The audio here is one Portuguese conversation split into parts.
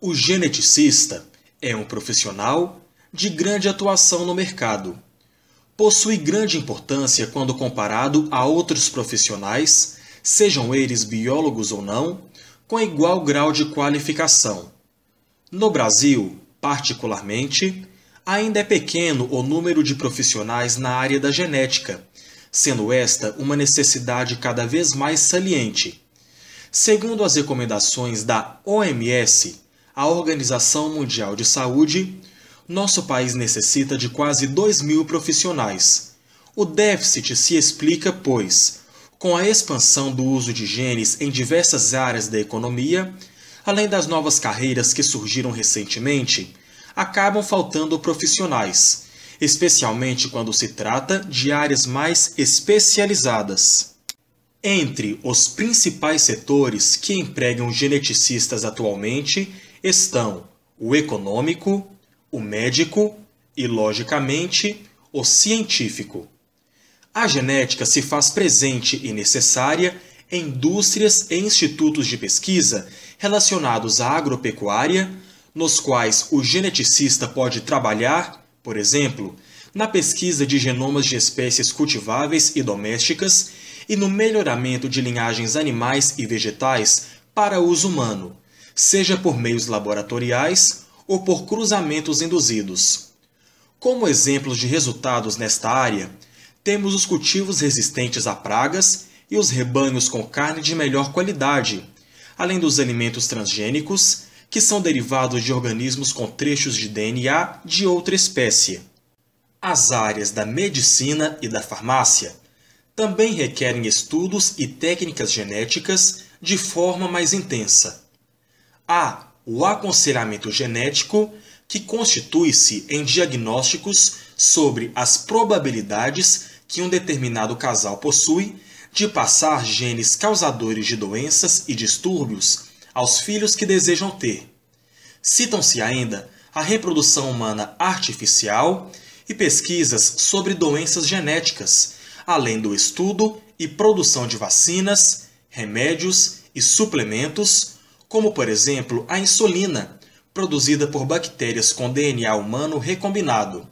O geneticista é um profissional de grande atuação no mercado. Possui grande importância quando comparado a outros profissionais, sejam eles biólogos ou não, com igual grau de qualificação. No Brasil, particularmente, ainda é pequeno o número de profissionais na área da genética, sendo esta uma necessidade cada vez mais saliente. Segundo as recomendações da OMS, a Organização Mundial de Saúde, nosso país necessita de quase 2.000 profissionais. O déficit se explica, pois, com a expansão do uso de genes em diversas áreas da economia, além das novas carreiras que surgiram recentemente, acabam faltando profissionais, especialmente quando se trata de áreas mais especializadas. Entre os principais setores que empregam geneticistas atualmente estão o econômico, o médico e, logicamente, o científico. A genética se faz presente e necessária em indústrias e institutos de pesquisa relacionados à agropecuária, nos quais o geneticista pode trabalhar, por exemplo, na pesquisa de genomas de espécies cultiváveis e domésticas e no melhoramento de linhagens animais e vegetais para uso humano, seja por meios laboratoriais ou por cruzamentos induzidos. Como exemplos de resultados nesta área, temos os cultivos resistentes a pragas e os rebanhos com carne de melhor qualidade, além dos alimentos transgênicos, que são derivados de organismos com trechos de DNA de outra espécie. As áreas da medicina e da farmácia também requerem estudos e técnicas genéticas de forma mais intensa. Há o aconselhamento genético, que constitui-se em diagnósticos sobre as probabilidades que um determinado casal possui de passar genes causadores de doenças e distúrbios aos filhos que desejam ter. Citam-se ainda a reprodução humana artificial e pesquisas sobre doenças genéticas, além do estudo e produção de vacinas, remédios e suplementos, como por exemplo a insulina, produzida por bactérias com DNA humano recombinado.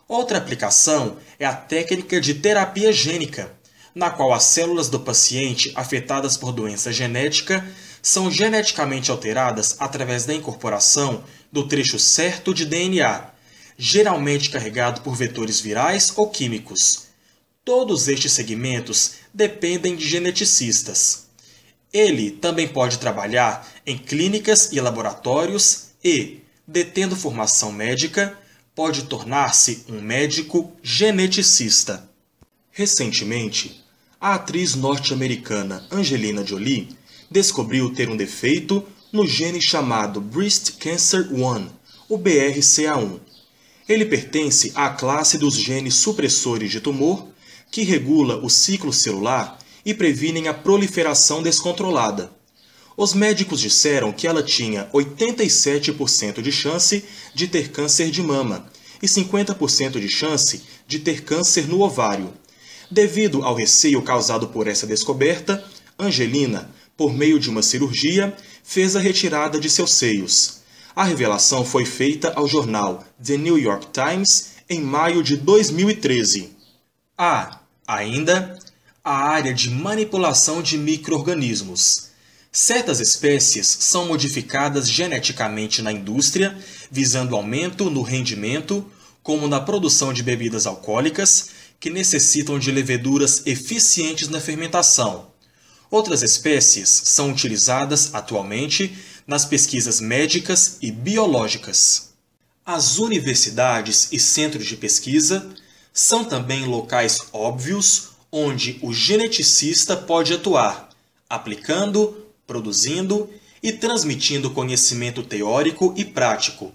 Outra aplicação é a técnica de terapia gênica, na qual as células do paciente afetadas por doença genética são geneticamente alteradas através da incorporação do trecho certo de DNA, geralmente carregado por vetores virais ou químicos. Todos estes segmentos dependem de geneticistas. Ele também pode trabalhar em clínicas e laboratórios e, detendo formação médica, pode tornar-se um médico geneticista. Recentemente, a atriz norte-americana Angelina Jolie descobriu ter um defeito no gene chamado Breast Cancer 1, o BRCA1. Ele pertence à classe dos genes supressores de tumor, que regula o ciclo celular e previnem a proliferação descontrolada. Os médicos disseram que ela tinha 87% de chance de ter câncer de mama e 50% de chance de ter câncer no ovário. Devido ao receio causado por essa descoberta, Angelina, por meio de uma cirurgia, fez a retirada de seus seios. A revelação foi feita ao jornal The New York Times em maio de 2013. Há, ainda, a área de manipulação de micro-organismos. Certas espécies são modificadas geneticamente na indústria, visando aumento no rendimento, como na produção de bebidas alcoólicas, que necessitam de leveduras eficientes na fermentação. Outras espécies são utilizadas atualmente nas pesquisas médicas e biológicas. As universidades e centros de pesquisa são também locais óbvios onde o geneticista pode atuar, aplicando, produzindo e transmitindo conhecimento teórico e prático.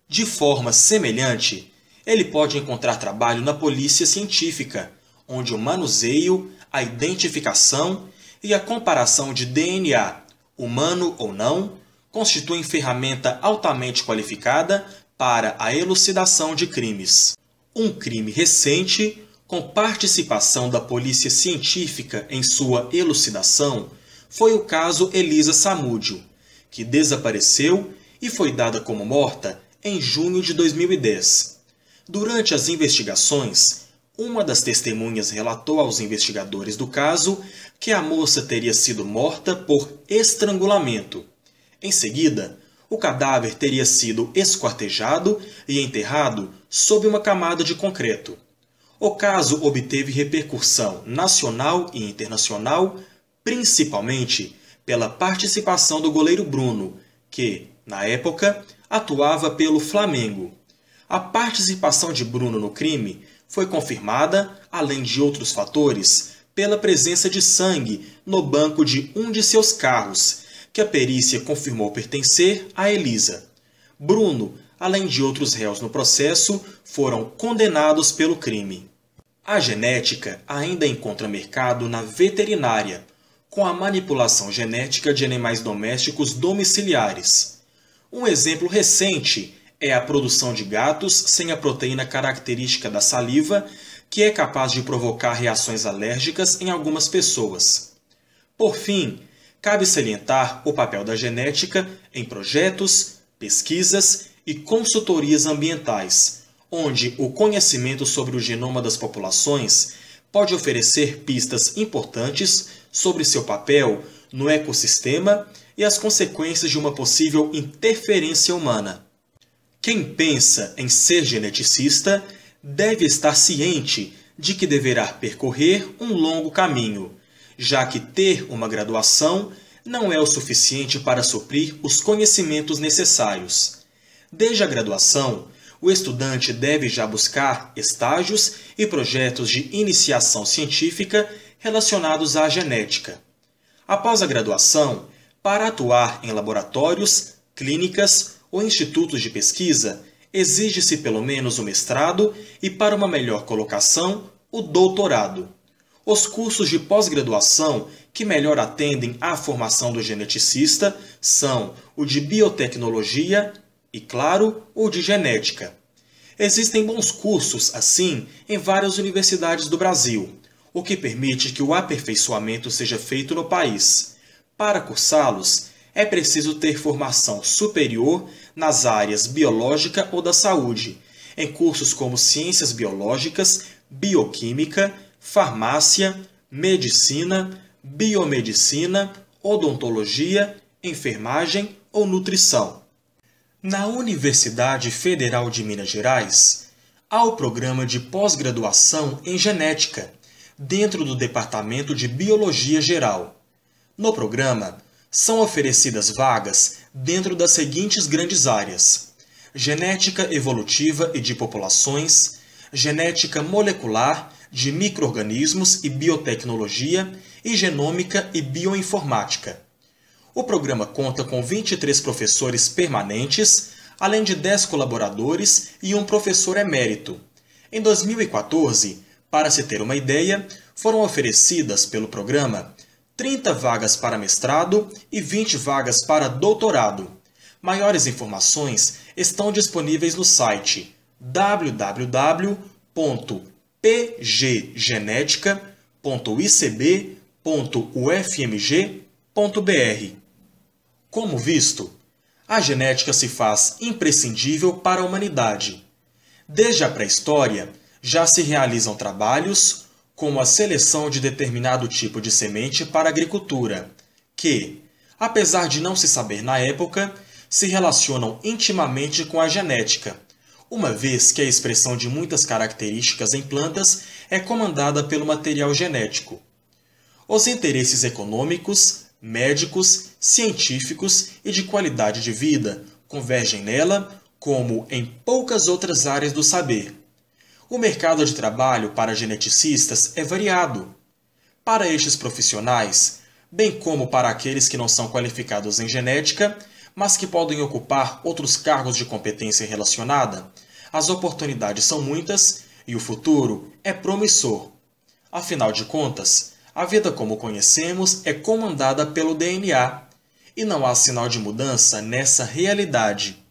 De forma semelhante, ele pode encontrar trabalho na polícia científica, onde o manuseio, a identificação e a comparação de DNA, humano ou não, constituem ferramenta altamente qualificada para a elucidação de crimes. Um crime recente, com participação da polícia científica em sua elucidação, foi o caso Elisa Samúdio, que desapareceu e foi dada como morta em junho de 2010. Durante as investigações, uma das testemunhas relatou aos investigadores do caso que a moça teria sido morta por estrangulamento. Em seguida, o cadáver teria sido esquartejado e enterrado sob uma camada de concreto. O caso obteve repercussão nacional e internacional, principalmente pela participação do goleiro Bruno, que, na época, atuava pelo Flamengo. A participação de Bruno no crime foi confirmada, além de outros fatores, pela presença de sangue no banco de um de seus carros, que a perícia confirmou pertencer a Elisa. Bruno, além de outros réus no processo, foram condenados pelo crime. A genética ainda encontra mercado na veterinária, com a manipulação genética de animais domésticos domiciliares. Um exemplo recente é a produção de gatos sem a proteína característica da saliva, que é capaz de provocar reações alérgicas em algumas pessoas. Por fim, cabe salientar o papel da genética em projetos, pesquisas e consultorias ambientais, onde o conhecimento sobre o genoma das populações pode oferecer pistas importantes sobre seu papel no ecossistema e as consequências de uma possível interferência humana. Quem pensa em ser geneticista deve estar ciente de que deverá percorrer um longo caminho, já que ter uma graduação não é o suficiente para suprir os conhecimentos necessários. Desde a graduação, o estudante deve já buscar estágios e projetos de iniciação científica relacionados à genética. Após a graduação, para atuar em laboratórios, clínicas ou institutos de pesquisa, exige-se pelo menos o mestrado e, para uma melhor colocação, o doutorado. Os cursos de pós-graduação que melhor atendem à formação do geneticista são o de biotecnologia e, claro, o de genética. Existem bons cursos, assim, em várias universidades do Brasil, o que permite que o aperfeiçoamento seja feito no país. Para cursá-los, é preciso ter formação superior nas áreas biológica ou da saúde, em cursos como ciências biológicas, bioquímica, farmácia, medicina, biomedicina, odontologia, enfermagem ou nutrição. Na Universidade Federal de Minas Gerais, há o programa de pós-graduação em genética, dentro do Departamento de Biologia Geral. No programa, são oferecidas vagas dentro das seguintes grandes áreas: genética evolutiva e de populações, genética molecular, de micro-organismos e biotecnologia, e genômica e bioinformática. O programa conta com 23 professores permanentes, além de 10 colaboradores e um professor emérito. Em 2014, para se ter uma ideia, foram oferecidas pelo programa 30 vagas para mestrado e 20 vagas para doutorado. Maiores informações estão disponíveis no site www.pggenetica.icb.ufmg.br. Como visto, a genética se faz imprescindível para a humanidade. Desde a pré-história, já se realizam trabalhos como a seleção de determinado tipo de semente para a agricultura, que, apesar de não se saber na época, se relacionam intimamente com a genética, uma vez que a expressão de muitas características em plantas é comandada pelo material genético. Os interesses econômicos, médicos, científicos e de qualidade de vida convergem nela, como em poucas outras áreas do saber. O mercado de trabalho para geneticistas é variado. Para estes profissionais, bem como para aqueles que não são qualificados em genética, mas que podem ocupar outros cargos de competência relacionada, as oportunidades são muitas e o futuro é promissor. Afinal de contas, a vida como conhecemos é comandada pelo DNA, e não há sinal de mudança nessa realidade.